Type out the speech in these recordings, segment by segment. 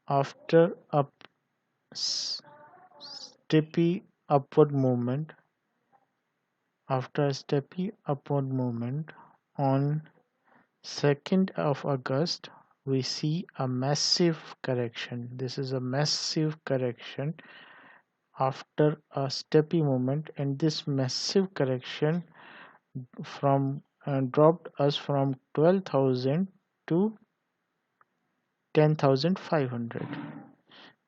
after a steepy upward movement, on 2nd of August, we see a massive correction. This is a massive correction after a steepy movement, and this massive correction from dropped us from 12,000 to 10,500.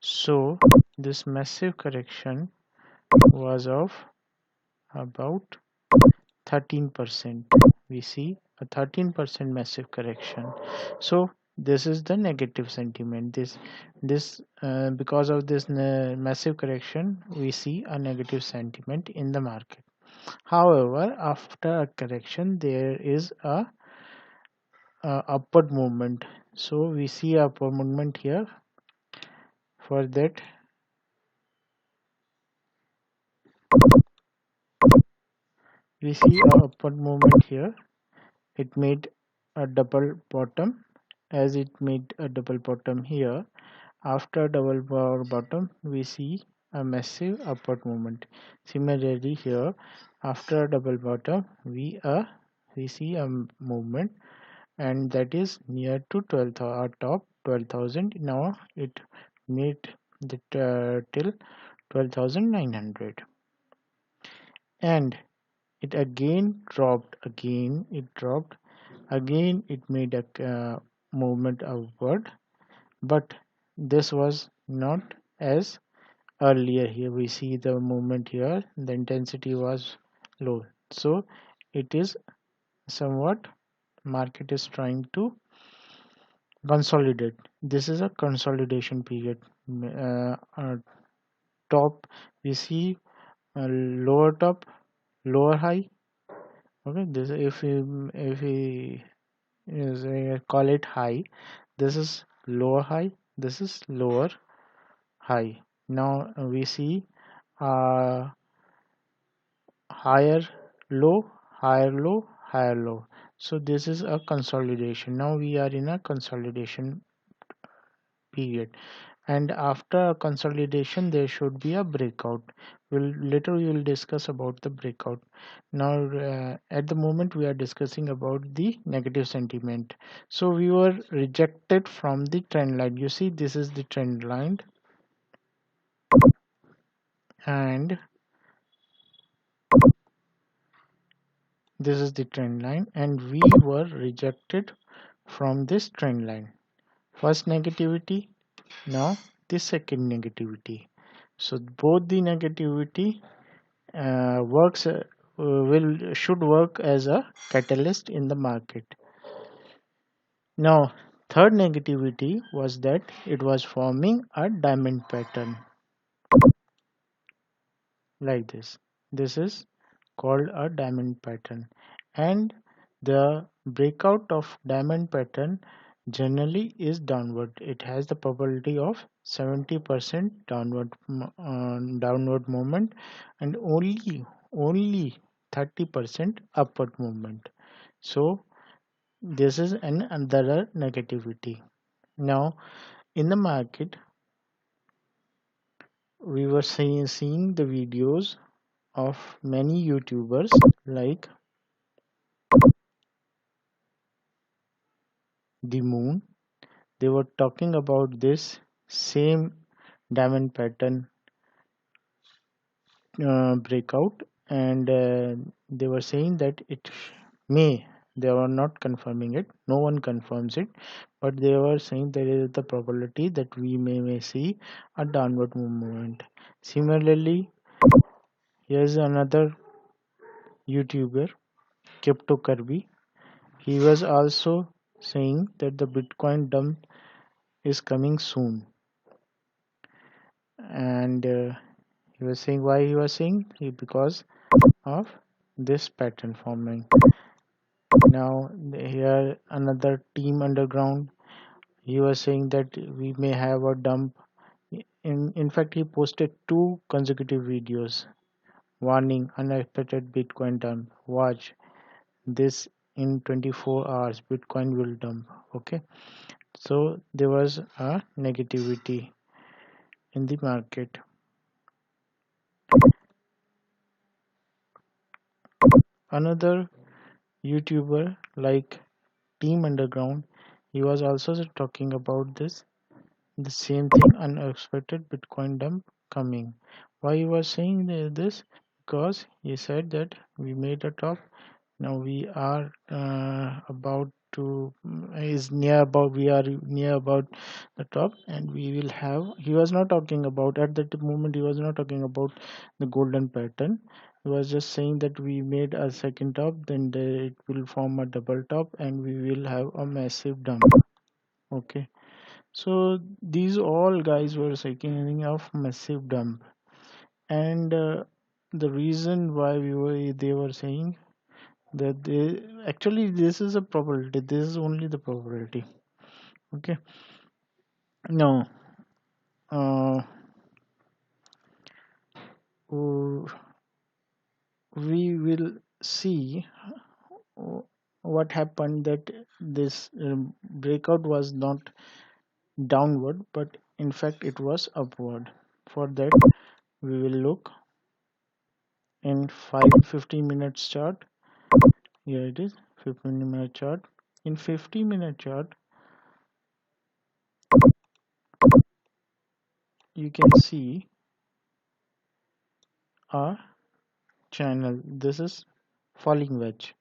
So this massive correction was of about 13%. We see a 13% massive correction. So this is the negative sentiment. This because of this massive correction, we see a negative sentiment in the market. However, after a correction, there is a upward movement. So we see upward movement here. For that, we see a upward movement here. It made a double bottom. As it made a double bottom here, after double bottom, we see a massive upward movement. Similarly here, after a double bottom, we see a movement, and that is near to 12,000, top 12,000. Now it made the till 12,900, and it again dropped. Again it made a movement upward, but this was not as earlier. Here we see the movement here, the intensity was low, so it is somewhat, market is trying to consolidate. This is a consolidation period. Top, we see lower top, lower high. Okay, this, if we call it high, this is lower high, this is lower high. Now we see uh, higher low, higher low, higher low. So this is a consolidation. Now we are in a consolidation period, and after a consolidation there should be a breakout. Later we will discuss about the breakout. Now at the moment we are discussing about the negative sentiment. So we were rejected from the trend line. You see, this is the trend line, and this is the trend line, and we were rejected from this trend line. First negativity, now the second negativity. So both the negativity works will should work as a catalyst in the market. Now third negativity was that it was forming a diamond pattern like this. This is called a diamond pattern, and the breakout of diamond pattern generally is downward. It has the probability of 70% downward movement, and only 30% upward movement. So this is another negativity. Now in the market, we were seeing the videos of many YouTubers like The Moon. They were talking about this same diamond pattern breakout, and they were saying that it may, they were not confirming it, no one confirms it, but they were saying there is the probability that we may see a downward movement. Similarly, here's another YouTuber, Crypto Kirby. He was also saying that the Bitcoin dump is coming soon, and he was saying, why he was saying, because of this pattern forming. Now here another Team Underground, he was saying that we may have a dump. In fact, he posted 2 consecutive videos warning unexpected Bitcoin dump. Watch this, in 24 hours Bitcoin will dump. Okay, So there was a negativity in the market. Another YouTuber like Team Underground, he was also talking about this, the same thing, unexpected Bitcoin dump coming. Why he was saying this? Because he said that we made a top. Now we are about to is near about we are near about the top, and we will have. He was not talking about at that moment. He was not talking about the golden pattern. He was just saying that we made a second top, then it will form a double top, and we will have a massive dump. Okay, so these all guys were saying of massive dump, and the reason why they were saying that they actually this is a probability. This is only the probability. Okay, now uh, w- we will see uh, what happened that this breakout was not downward, but in fact it was upward. For that, we will look in 15 minutes chart. Here it is, 15-minute chart. In 50-minute chart, you can see a channel. This is falling wedge,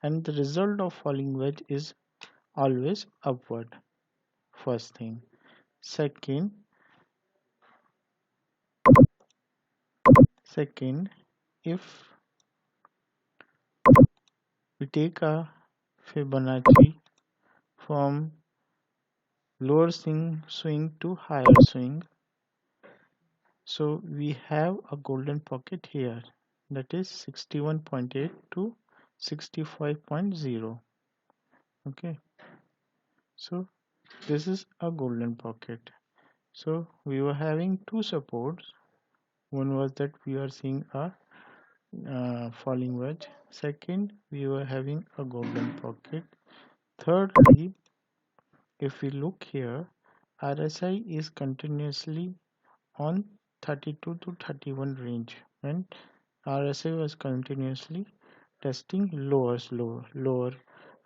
and the result of falling wedge is always upward. First thing. Second, if we take a Fibonacci from lower swing to higher swing, so we have a golden pocket here, that is 61.8 to 65.0. Okay, so this is a golden pocket. So we were having two supports. One was that we are seeing a falling wedge. Second, we were having a golden pocket. Thirdly, if we look here, RSI is continuously on 32 to 31 range, and RSI was continuously testing lower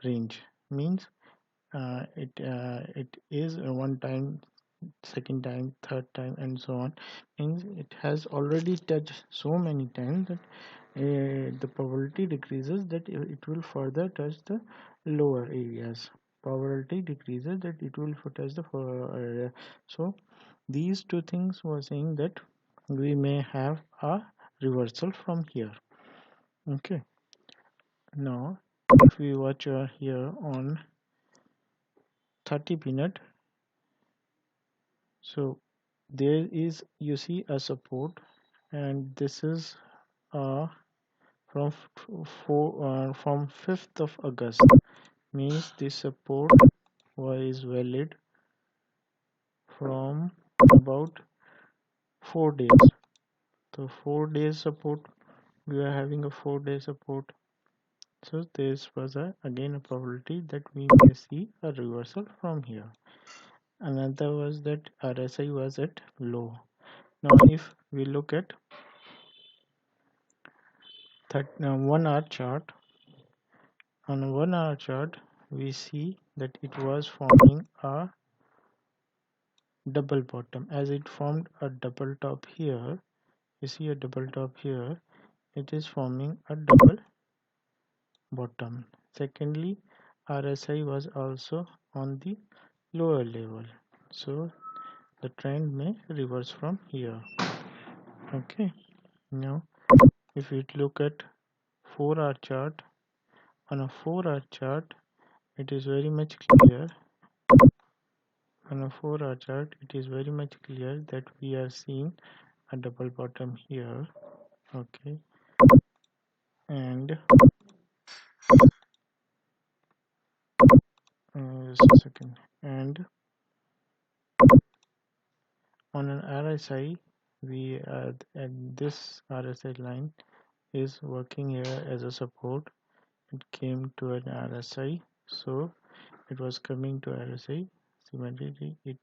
range. Means it is one time, second time, third time, and so on. Means it has already touched so many times that the probability decreases that it will further touch the lower areas. Probability decreases that it will touch the area. So these two things were saying that we may have a reversal from here. Okay, now if we watch here on 30-minute, so there is, you see, a support, and this is uh from from 5th of August. Means this support was valid from about 4 days. So 4 days support, we are having a 4 day support. So this was again a probability that we may see a reversal from here. Another was that RSI was at low. Now if we look at 1 hour chart, on a 1 hour chart we see that it was forming a double bottom. As it formed a double top here, you see a double top here, it is forming a double bottom. Secondly, RSI was also on the lower level, so the trend may reverse from here. Okay, now if we look at 4 hour chart, on a 4 hour chart it is very much clear, on a 4 hour chart it is very much clear that we are seeing a double bottom here. Okay, and just a second, and on an RSI, we and this RSI line is working here as a support. It came to an RSI, so it was coming to RSI similarly it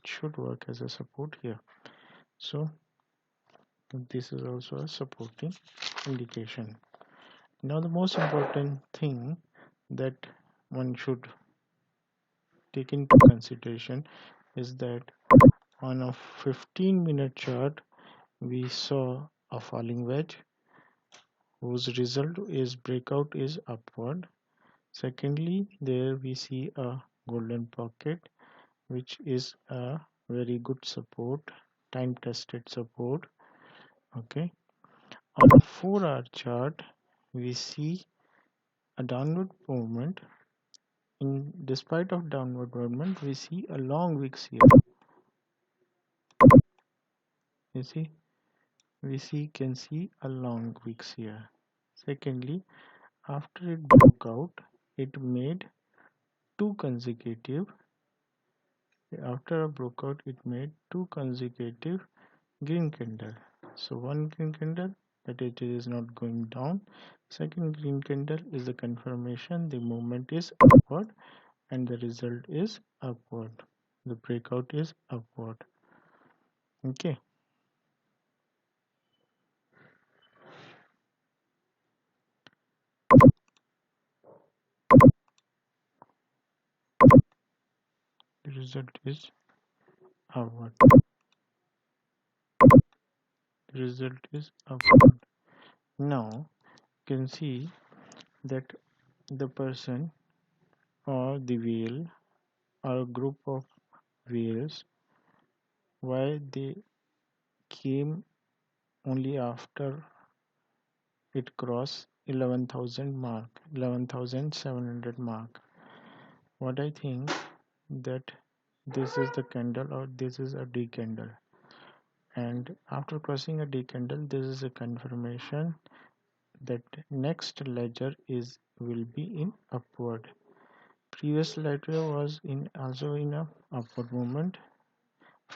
should work as a support here. So this is also a supporting indication. Now the most important thing that one should take into consideration is that on a 15-minute chart we saw a falling wedge whose result is breakout is upward. Secondly, there we see a golden pocket which is a very good support, time tested support. Okay, on a 4-hour chart we see a downward movement. In despite of downward movement we see a long wicks here. You see, can see a long wicks here. Secondly, after it broke out it made two consecutive after a breakout it made two consecutive green candle. So one green candle that it is not going down, second green candle is the confirmation the movement is upward and the result is upward, the breakout is upward. Okay, the result is upward, the result is upward. Now you can see that the person or the whale or a group of whales, why they came only after it crossed 11,000 mark, 11,700 mark. What I think that this is the candle or this is a D candle, and after crossing a D candle this is a confirmation that next ledger is will be in upward. Previous ledger was in also in a upward movement,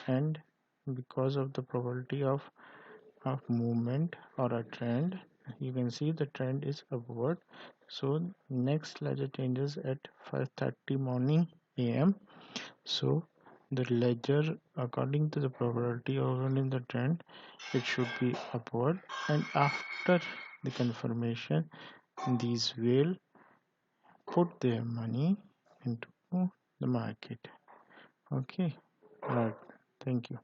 and because of the probability of movement or a trend, you can see the trend is upward. So next ledger changes at 5:30 morning am. So the ledger according to the probability or in the trend it should be upward, and after the confirmation these will put their money into the market. Okay, right, thank you.